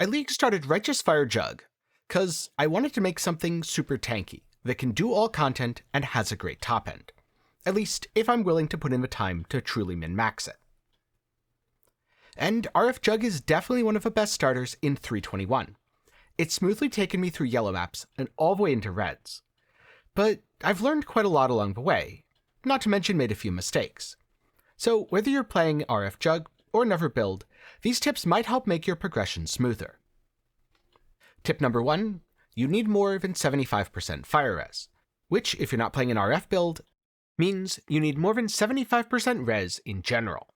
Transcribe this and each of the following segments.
I league started Righteous Fire Jugg, cause I wanted to make something super tanky that can do all content and has a great top end. At least if I'm willing to put in the time to truly min-max it. And RF Jugg is definitely one of the best starters in 321. It's smoothly taken me through yellow maps and all the way into reds. But I've learned quite a lot along the way, not to mention made a few mistakes. So whether you're playing RF Jugg or another build, these tips might help make your progression smoother. Tip number 1, you need more than 75% fire res, which if you're not playing an RF build, means you need more than 75% res in general.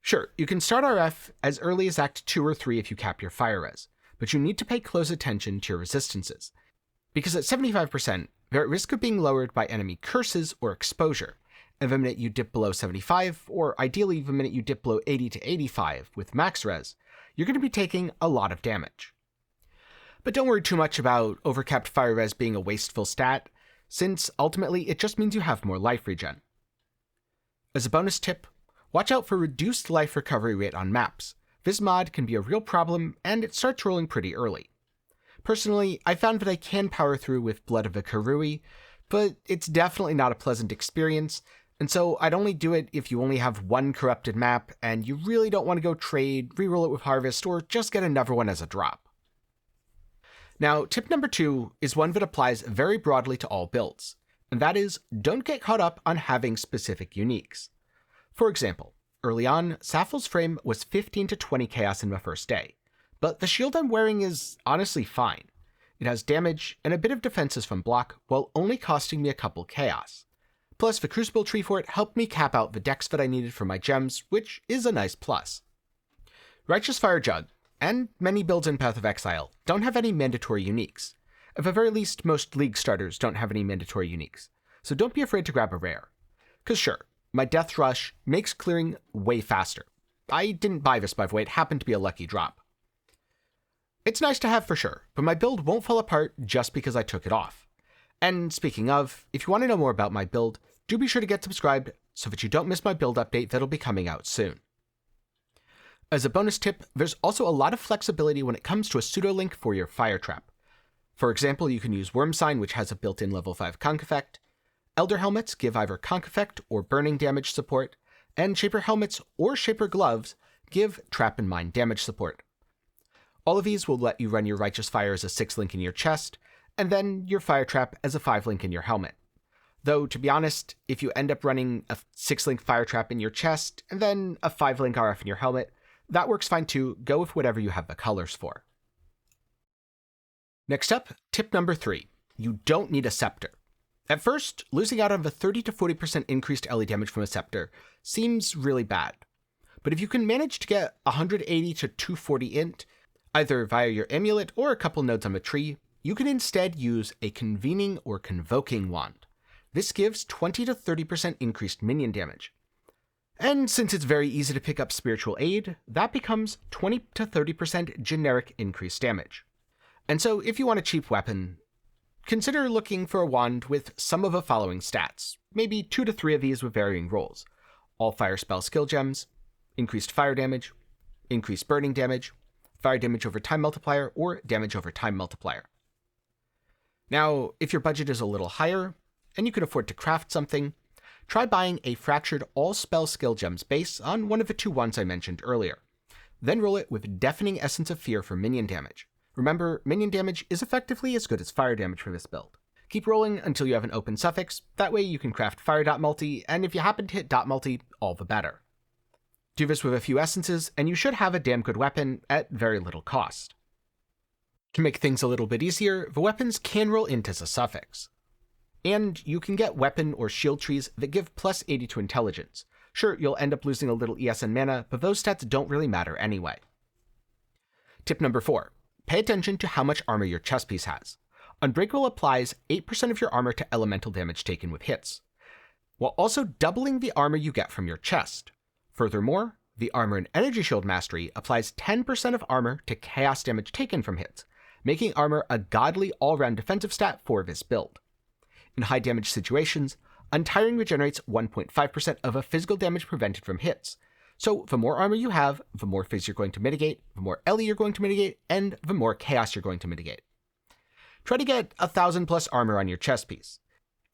Sure, you can start RF as early as Act 2 or 3 if you cap your fire res, but you need to pay close attention to your resistances, because at 75%, they're at risk of being lowered by enemy curses or exposure, and the minute you dip below 75, or ideally the minute you dip below 80 to 85 with max res, you're going to be taking a lot of damage. But don't worry too much about overcapped fire res being a wasteful stat, since ultimately it just means you have more life regen. As a bonus tip, watch out for reduced life recovery rate on maps. This mod can be a real problem, and it starts rolling pretty early. Personally, I found that I can power through with Blood of the Karui, but it's definitely not a pleasant experience, and so I'd only do it if you only have one corrupted map, and you really don't want to go trade, reroll it with Harvest, or just get another one as a drop. Now, tip number 2 is one that applies very broadly to all builds, and that is, don't get caught up on having specific uniques. For example, early on, Saffel's frame was 15 to 20 chaos in the first day, but the shield I'm wearing is honestly fine. It has damage and a bit of defenses from block, while only costing me a couple chaos. Plus, the Crucible tree for it helped me cap out the decks that I needed for my gems, which is a nice plus. Righteous Fire Jugg, and many builds in Path of Exile, don't have any mandatory uniques. At the very least, most League starters don't have any mandatory uniques, so don't be afraid to grab a rare. Cause sure, my Death Rush makes clearing way faster. I didn't buy this, by the way, it happened to be a lucky drop. It's nice to have for sure, but my build won't fall apart just because I took it off. And speaking of, if you want to know more about my build, do be sure to get subscribed so that you don't miss my build update that'll be coming out soon. As a bonus tip, there's also a lot of flexibility when it comes to a pseudo-link for your fire trap. For example, you can use Worm Sign, which has a built-in level 5 conk effect. Elder Helmets give either conk effect or burning damage support, and Shaper Helmets or Shaper Gloves give trap and mine damage support. All of these will let you run your Righteous Fire as a 6 link in your chest, and then your Fire Trap as a 5 link in your helmet. Though, to be honest, if you end up running a 6 link Fire Trap in your chest, and then a 5 link RF in your helmet, that works fine too, go with whatever you have the colors for. Next up, tip number 3. You don't need a Scepter. At first, losing out on the 30 to 40% increased LE damage from a Scepter seems really bad. But if you can manage to get 180 to 240 int, either via your amulet or a couple nodes on the tree, you can instead use a Convening or Convoking Wand. This gives 20 to 30% increased minion damage. And since it's very easy to pick up Spiritual Aid, that becomes 20 to 30% generic increased damage. And so if you want a cheap weapon, consider looking for a wand with some of the following stats, maybe 2 to 3 of these with varying rolls. All fire spell skill gems, increased fire damage, increased burning damage, fire damage over time multiplier, or damage over time multiplier. Now, if your budget is a little higher, and you can afford to craft something, try buying a fractured all spell skill gems base on one of the 2 wands I mentioned earlier. Then roll it with Deafening Essence of Fear for minion damage. Remember, minion damage is effectively as good as fire damage for this build. Keep rolling until you have an open suffix, that way you can craft fire dot multi, and if you happen to hit dot multi, all the better. Do this with a few essences, and you should have a damn good weapon at very little cost. To make things a little bit easier, the weapons can roll int as a suffix. And you can get weapon or shield trees that give plus 80 to intelligence. Sure, you'll end up losing a little ESN mana, but those stats don't really matter anyway. Tip number 4. Pay attention to how much armor your chest piece has. Unbreakable applies 8% of your armor to elemental damage taken with hits, while also doubling the armor you get from your chest. Furthermore, the Armor and Energy Shield Mastery applies 10% of armor to chaos damage taken from hits, making armor a godly all-round defensive stat for this build. In high damage situations, Untiring regenerates 1.5% of a physical damage prevented from hits, So the more armor you have, the more phase you're going to mitigate, the more LE you're going to mitigate, and the more chaos you're going to mitigate. Try to get 1,000 plus armor on your chest piece.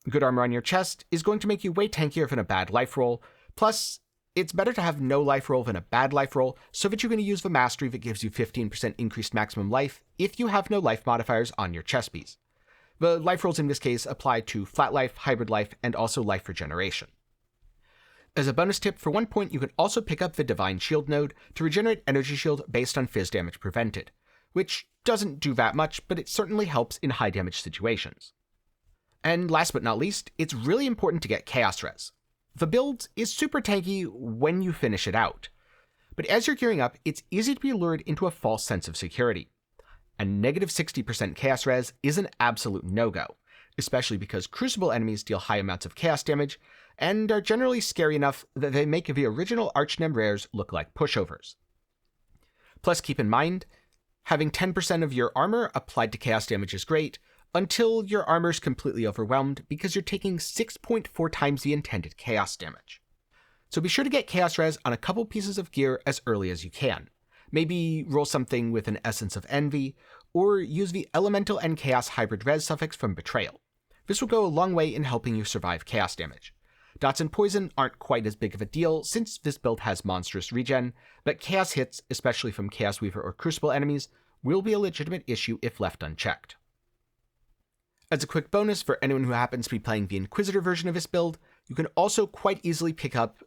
Good armor on your chest is going to make you way tankier than a bad life roll, plus it's better to have no life roll than a bad life roll, so that you're going to use the mastery that gives you 15% increased maximum life if you have no life modifiers on your chest piece. The life rolls in this case apply to flat life, hybrid life, and also life regeneration. As a bonus tip, for 1 point you can also pick up the Divine Shield node to regenerate energy shield based on phys damage prevented, which doesn't do that much, but it certainly helps in high damage situations. And last but not least, it's really important to get Chaos Res. The build is super tanky when you finish it out, but as you're gearing up, it's easy to be lured into a false sense of security. And negative 60% Chaos Res is an absolute no-go, especially because Crucible enemies deal high amounts of chaos damage, and are generally scary enough that they make the original Archnem rares look like pushovers. Plus keep in mind, having 10% of your armor applied to chaos damage is great, until your armor's completely overwhelmed because you're taking 6.4 times the intended chaos damage. So be sure to get Chaos Res on a couple pieces of gear as early as you can. Maybe roll something with an Essence of Envy, or use the Elemental and Chaos Hybrid Res suffix from Betrayal. This will go a long way in helping you survive chaos damage. Dots and Poison aren't quite as big of a deal since this build has monstrous regen, but chaos hits, especially from Chaos Weaver or Crucible enemies, will be a legitimate issue if left unchecked. As a quick bonus for anyone who happens to be playing the Inquisitor version of this build, you can also quite easily pick up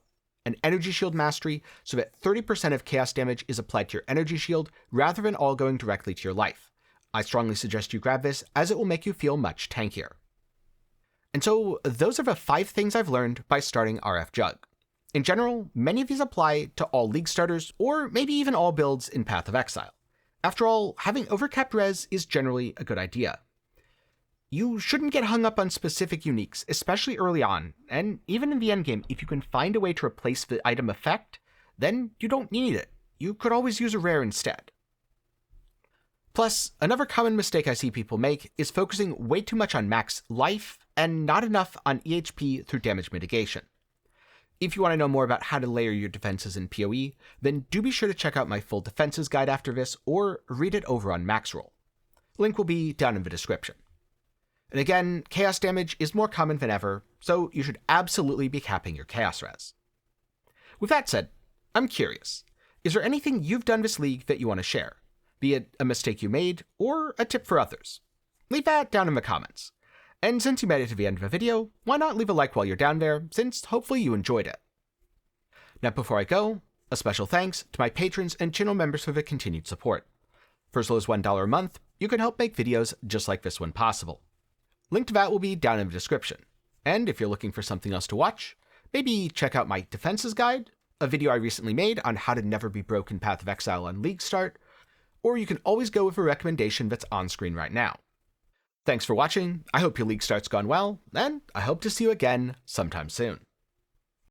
an Energy Shield Mastery so that 30% of chaos damage is applied to your Energy Shield rather than all going directly to your life. I strongly suggest you grab this as it will make you feel much tankier. And so those are the 5 things I've learned by starting RF Jugg. In general, many of these apply to all League starters or maybe even all builds in Path of Exile. After all, having overcapped res is generally a good idea. You shouldn't get hung up on specific uniques, especially early on, and even in the endgame, if you can find a way to replace the item effect, then you don't need it. You could always use a rare instead. Plus, another common mistake I see people make is focusing way too much on max life and not enough on EHP through damage mitigation. If you want to know more about how to layer your defenses in PoE, then do be sure to check out my full defenses guide after this, or read it over on Maxroll. Link will be down in the description. And again, chaos damage is more common than ever, so you should absolutely be capping your Chaos Res. With that said, I'm curious, is there anything you've done this league that you want to share? Be it a mistake you made, or a tip for others? Leave that down in the comments. And since you made it to the end of the video, why not leave a like while you're down there, since hopefully you enjoyed it. Now before I go, a special thanks to my patrons and channel members for the continued support. For as low as $1 a month, you can help make videos just like this one possible. Link to that will be down in the description. And if you're looking for something else to watch, maybe check out my defenses guide, a video I recently made on how to never be broke in Path of Exile on League Start, or you can always go with a recommendation that's on screen right now. Thanks for watching, I hope your League Start's gone well, and I hope to see you again sometime soon.